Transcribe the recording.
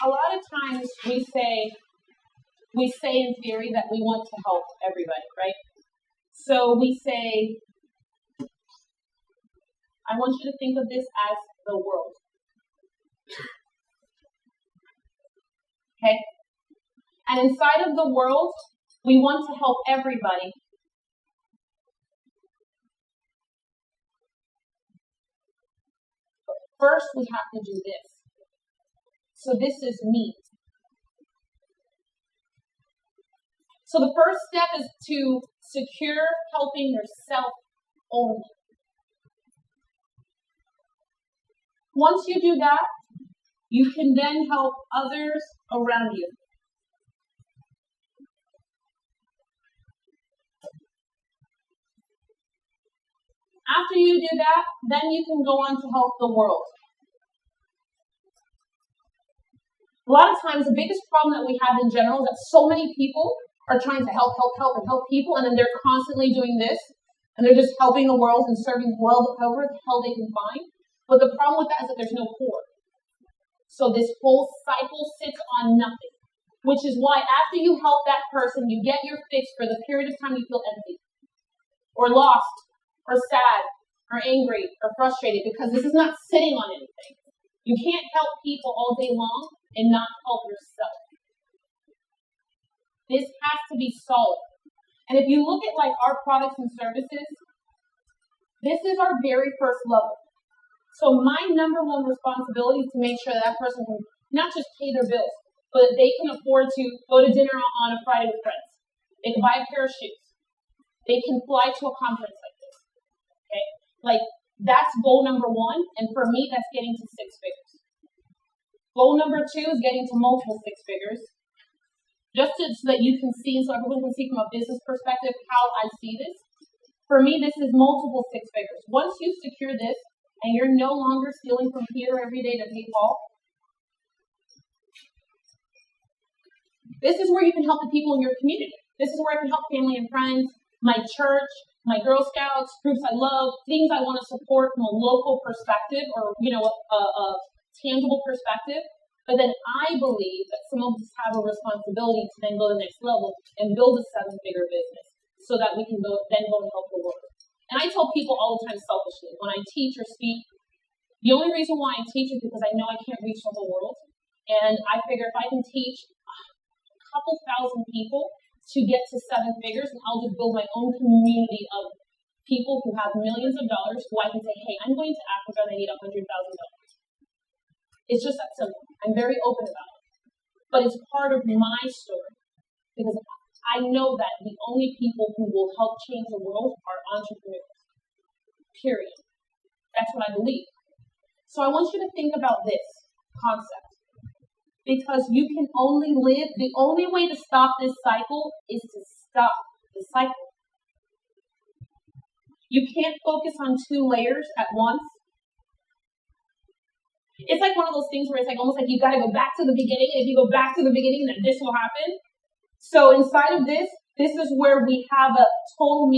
a lot of times we say in theory that we want to help everybody, right? So we say, I want you to think of this as the world. Okay? And inside of the world, we want to help everybody. But first, we have to do this. So this is me. So the first step is to secure helping yourself only. Once you do that, you can then help others around you. After you do that, then you can go on to help the world. A lot of times, the biggest problem that we have in general is that so many people are trying to help people, and then they're constantly doing this, and they're just helping the world and serving the world however the hell they can find. But the problem with that is that there's no core. So this whole cycle sits on nothing, which is why after you help that person, you get your fix for the period of time you feel empty, or lost, or sad, or angry, or frustrated, because this is not sitting on anything. You can't help people all day long and not help yourself. This has to be solid. And if you look at like our products and services, this is our very first level. So my number one responsibility is to make sure that person can not just pay their bills, but that they can afford to go to dinner on a Friday with friends. They can buy a pair of shoes. They can fly to a conference like this. Okay? Like, that's goal number one, and for me, that's getting to 6 figures. Goal number 2 is getting to multiple 6 figures. So that you can see, so everyone can see from a business perspective how I see this. For me, this is multiple 6 figures. Once you secure this, and you're no longer stealing from here every day to pay Paul, this is where you can help the people in your community. This is where I can help family and friends, my church, my Girl Scouts, groups I love, things I want to support from a local perspective or, a tangible perspective. But then I believe that some of us have a responsibility to then go to the next level and build a 7-figure business so that we can go and help the world. And I tell people all the time selfishly, when I teach or speak, the only reason why I teach is because I know I can't reach the whole world. And I figure if I can teach a couple thousand people to get to 7 figures, and I'll just build my own community of people who have millions of dollars who I can say, hey, I'm going to Africa and I need $100,000. It's just that simple. I'm very open about it. But it's part of my story because I know that the only people who will help change the world are entrepreneurs. Period. That's what I believe. So I want you to think about this concept. Because you can only live, the only way to stop this cycle is to stop the cycle. You can't focus on 2 layers at once. It's like one of those things where it's like almost like you got to go back to the beginning. And if you go back to the beginning, then this will happen. So inside of this is where we have a total